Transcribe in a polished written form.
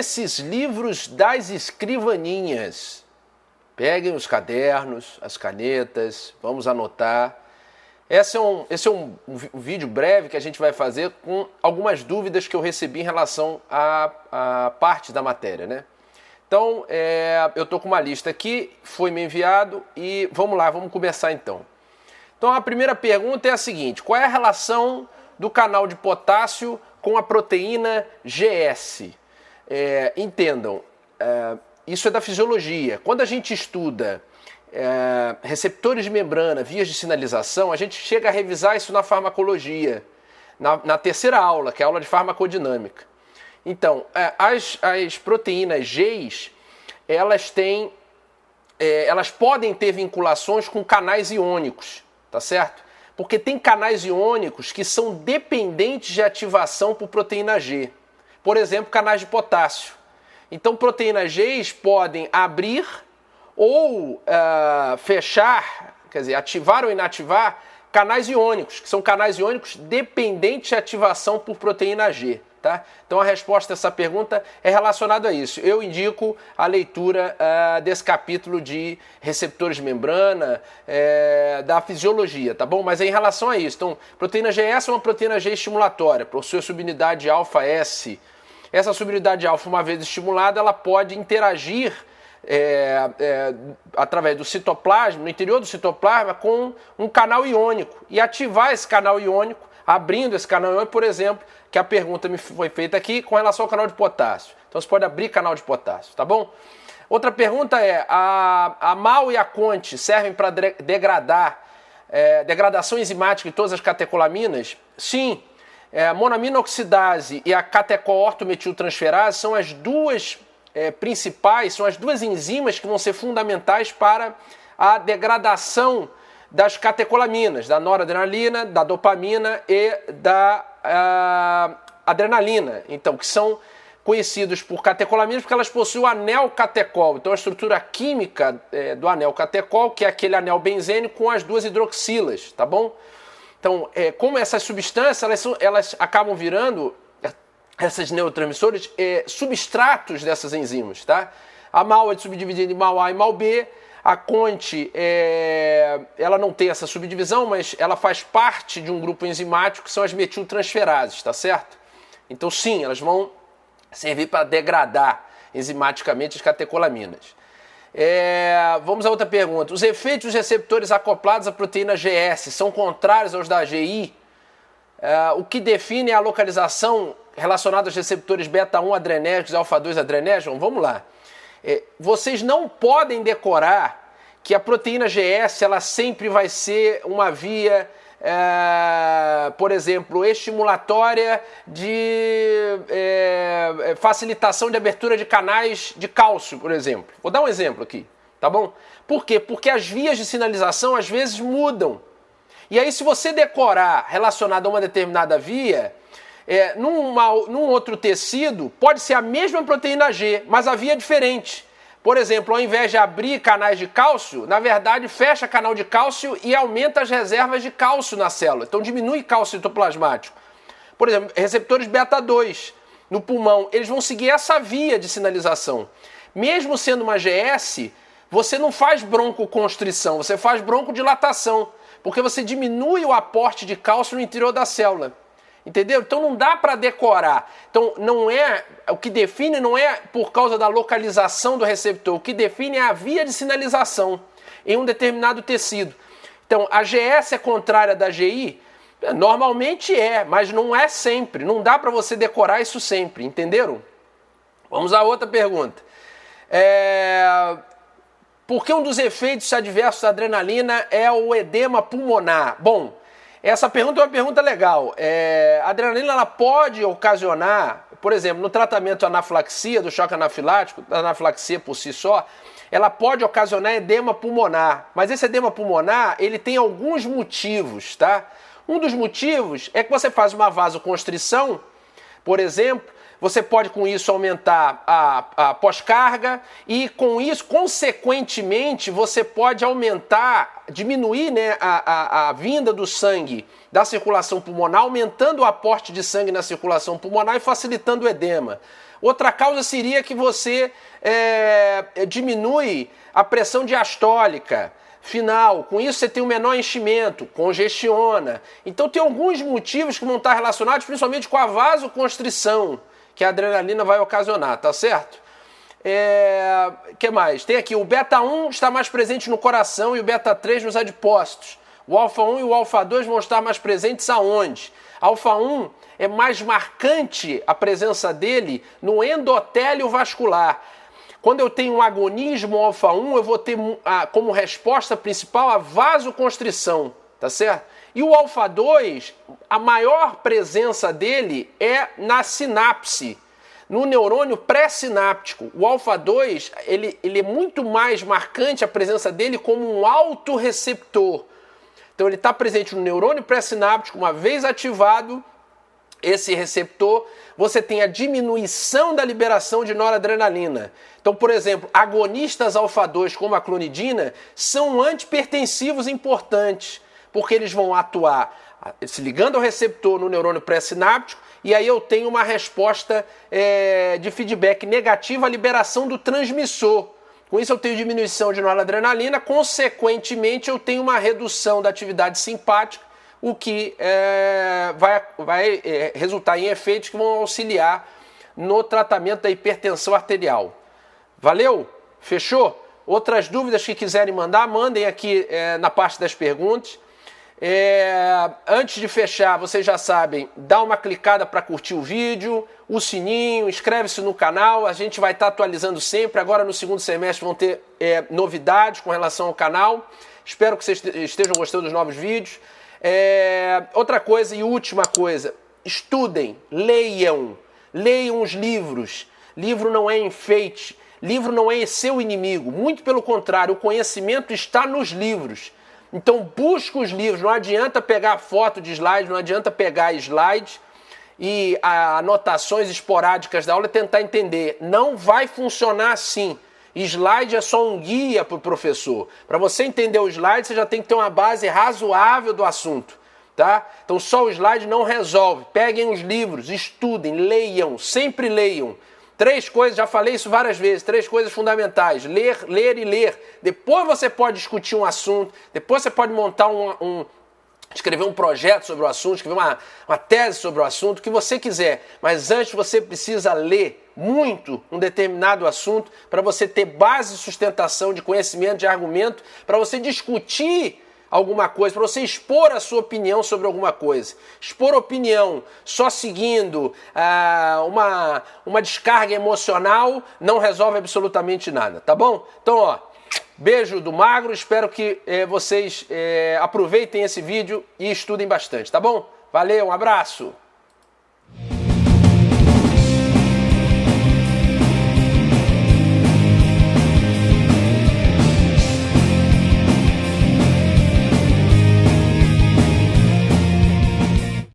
nesses livros das escrivaninhas. Peguem os cadernos, as canetas, vamos anotar. Esse é um vídeo breve que a gente vai fazer com algumas dúvidas que eu recebi em relação à parte da matéria, né? Então, eu estou com uma lista aqui, foi me enviado e vamos lá, vamos começar então. Então, a primeira pergunta é a seguinte: qual é a relação do canal de potássio com a proteína GS? Entendam, isso é da fisiologia. Quando a gente estuda receptores de membrana, vias de sinalização, a gente chega a revisar isso na farmacologia, na terceira aula, que é a aula de farmacodinâmica. Então, as proteínas Gs, elas podem ter vinculações com canais iônicos, tá certo? Porque tem canais iônicos que são dependentes de ativação por proteína G. Por exemplo, canais de potássio. Então, proteínas Gs podem abrir ou fechar, quer dizer, ativar ou inativar canais iônicos, que são canais iônicos dependentes de ativação por proteína G. Tá? Então a resposta a essa pergunta é relacionada a isso. Eu indico a leitura desse capítulo de receptores de membrana, da fisiologia, tá bom? Mas é em relação a isso. Então, proteína GS é uma proteína G estimulatória, possui a subunidade alfa-S. Essa subunidade alfa, uma vez estimulada, ela pode interagir através do citoplasma, no interior do citoplasma, com um canal iônico e ativar esse canal iônico, abrindo esse canal iônico, por exemplo, que a pergunta me foi feita aqui com relação ao canal de potássio. Então você pode abrir canal de potássio, tá bom? Outra pergunta é: a MAO e a CONT servem para degradar degradação enzimática de todas as catecolaminas? Sim. A monamina oxidase e a catecol-ortometiltransferase são as duas principais, são as duas enzimas que vão ser fundamentais para a degradação das catecolaminas, da noradrenalina, da dopamina e da adrenalina, então, que são conhecidos por catecolaminas porque elas possuem o anel catecol. Então a estrutura química do anel catecol, que é aquele anel benzênico com as duas hidroxilas, tá bom? Então, como essas substâncias, elas acabam virando, essas neurotransmissores, substratos dessas enzimas, tá? A MAO é subdividida em MAO A e MAO B. A CONT, ela não tem essa subdivisão, mas ela faz parte de um grupo enzimático que são as metiltransferases, tá certo? Então sim, elas vão servir para degradar enzimaticamente as catecolaminas. Vamos a outra pergunta. Os efeitos dos receptores acoplados à proteína GS são contrários aos da GI? O que define a localização relacionada aos receptores beta-1 adrenérgicos e alfa-2 adrenérgicos? Vamos lá. Vocês não podem decorar que a proteína GS ela sempre vai ser uma via, por exemplo, estimulatória de facilitação de abertura de canais de cálcio, por exemplo. Vou dar um exemplo aqui, tá bom? Por quê? Porque as vias de sinalização às vezes mudam. E aí, se você decorar relacionado a uma determinada via, num outro tecido, pode ser a mesma proteína G, mas a via é diferente. Por exemplo, ao invés de abrir canais de cálcio, na verdade fecha canal de cálcio e aumenta as reservas de cálcio na célula. Então diminui cálcio citoplasmático. Por exemplo, receptores beta-2 no pulmão, eles vão seguir essa via de sinalização. Mesmo sendo uma GS, você não faz broncoconstrição, você faz broncodilatação, porque você diminui o aporte de cálcio no interior da célula. Entendeu? Então não dá para decorar. Então o que define não é por causa da localização do receptor, o que define é a via de sinalização em um determinado tecido. Então a GS é contrária da GI? Normalmente mas não é sempre. Não dá para você decorar isso sempre, entenderam? Vamos a outra pergunta. Por que um dos efeitos adversos da adrenalina é o edema pulmonar? Bom, essa pergunta é uma pergunta legal. A adrenalina ela pode ocasionar, por exemplo, no tratamento da anafilaxia, do choque anafilático, da anafilaxia por si só, ela pode ocasionar edema pulmonar. Mas esse edema pulmonar, ele tem alguns motivos, tá? Um dos motivos é que você faz uma vasoconstrição, por exemplo, você pode com isso aumentar a pós-carga e com isso, consequentemente, você pode diminuir, né, a vinda do sangue da circulação pulmonar, aumentando o aporte de sangue na circulação pulmonar e facilitando o edema. Outra causa seria que você diminui a pressão diastólica final, com isso você tem um menor enchimento, congestiona. Então tem alguns motivos que vão estar relacionados principalmente com a vasoconstrição que a adrenalina vai ocasionar, tá certo? Que mais? Tem aqui, o beta-1 está mais presente no coração e o beta-3 nos adipócitos. O alfa-1 e o alfa-2 vão estar mais presentes aonde? Alfa-1 é mais marcante a presença dele no endotélio vascular. Quando eu tenho um agonismo alfa-1, eu vou ter como resposta principal a vasoconstrição, tá certo? E o alfa-2, a maior presença dele é na sinapse, no neurônio pré-sináptico. O alfa-2, ele é muito mais marcante a presença dele como um autorreceptor. Então ele está presente no neurônio pré-sináptico, uma vez ativado esse receptor, você tem a diminuição da liberação de noradrenalina. Então, por exemplo, agonistas alfa-2 como a clonidina são antipertensivos importantes, porque eles vão atuar se ligando ao receptor no neurônio pré-sináptico e aí eu tenho uma resposta de feedback negativa à liberação do transmissor. Com isso eu tenho diminuição de noradrenalina, consequentemente eu tenho uma redução da atividade simpática, o que vai resultar em efeitos que vão auxiliar no tratamento da hipertensão arterial. Valeu? Fechou? Outras dúvidas que quiserem mandar, mandem aqui na parte das perguntas. Antes de fechar, vocês já sabem, dá uma clicada para curtir o vídeo, o sininho, inscreve-se no canal, a gente vai estar atualizando sempre. Agora no segundo semestre vão ter novidades com relação ao canal. Espero que vocês estejam gostando dos novos vídeos. Outra coisa e última coisa, estudem, leiam os livros. Livro não é enfeite, livro não é seu inimigo, muito pelo contrário, o conhecimento está nos livros. Então busca os livros, não adianta pegar foto de slide, não adianta pegar slide e anotações esporádicas da aula e tentar entender. Não vai funcionar assim. Slide é só um guia para o professor. Para você entender o slide, você já tem que ter uma base razoável do assunto, tá? Então só o slide não resolve. Peguem os livros, estudem, leiam, sempre leiam. 3 coisas, já falei isso várias vezes, 3 coisas fundamentais. Ler, ler e ler. Depois você pode discutir um assunto, depois você pode montar escrever um projeto sobre o assunto, escrever uma tese sobre o assunto, o que você quiser. Mas antes você precisa ler muito um determinado assunto para você ter base de sustentação, de conhecimento, de argumento, para você discutir alguma coisa, para você expor a sua opinião sobre alguma coisa. Expor opinião só seguindo uma descarga emocional não resolve absolutamente nada, tá bom? Então, ó, beijo do Magro, espero que vocês aproveitem esse vídeo e estudem bastante, tá bom? Valeu, um abraço!